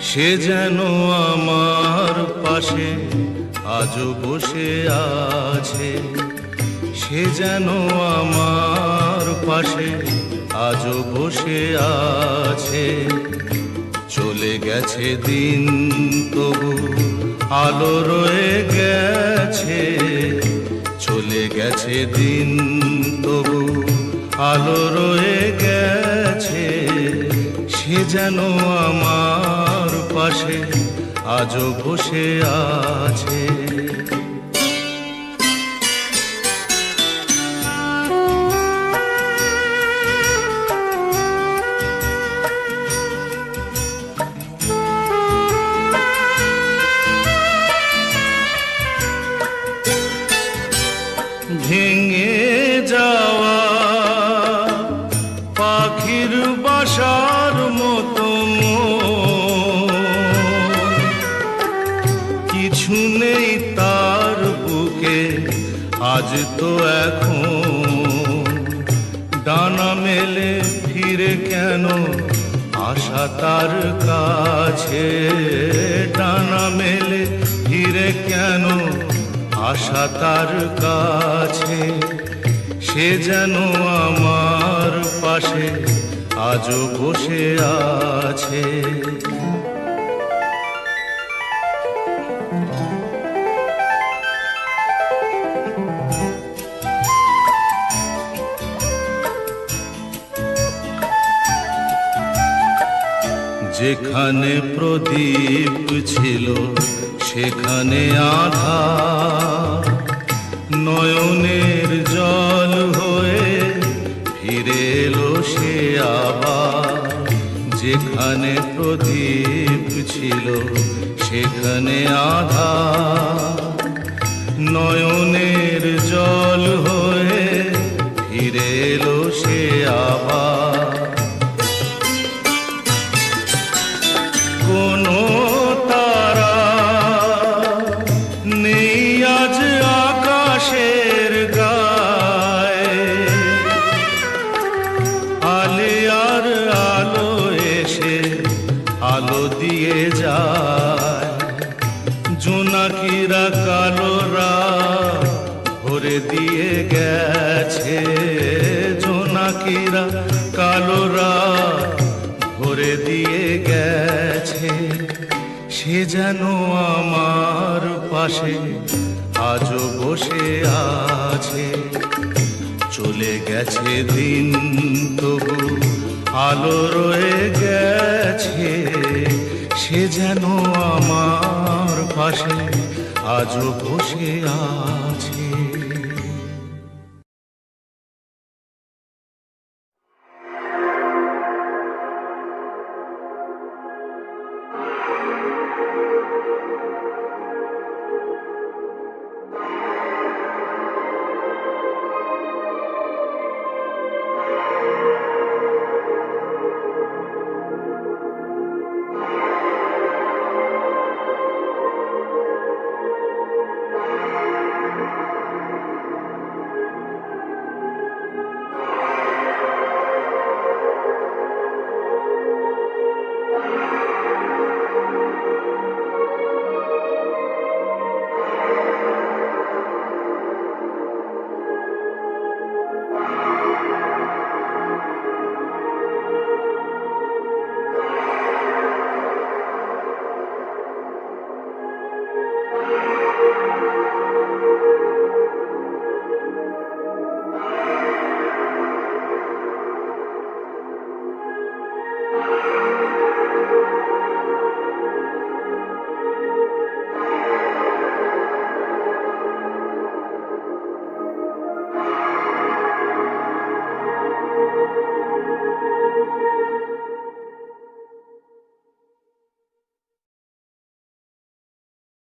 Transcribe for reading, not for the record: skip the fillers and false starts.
সে যেন আমার পাশে আজও বসে আছে, সে যেন আমার পাশে আজও বসে আছে। চলে গেছে দিন তবু আলো রয়ে গেছে, চলে গেছে দিন তবু আলো রয়ে গেছে। সে যেন আমার পাশে আজও বসে আছে। ভেঙে যাওয়া পাখির বাসার মতো কিছু নেই তার বুকে আজ তো এখন। ডানা মেলে ফিরে কেন আশা তার কাছে, ডানা মেলে ফিরে কেন আশা তার কাছে। সে যেন আমার পাশে আজও বসে আছে। যেখানে প্রদীপ ছিল সেখানে আধার, নয়নের জল হয়ে ফিরে এলো সে আবার। যেখানে প্রদীপ ছিল সেখানে আধার, নয়নের জল হয়ে ফিরে এলো সে আবার। কোনো তারা নেই আজ আকাশের গায়ে, আলে আর আলো এসে আলো দিয়ে যায়। জোনাকিরা কালো রাত ভরে দিয়ে গেছে, জোনাকিরা কালো রাত ভরে দিয়ে গেছে। সে যেন আমার পাশে আজও বসে আছে। চলে গেছে দিন তবু আলো রয়ে গেছে। সে যেন আমার পাশে আজও বসে আছে।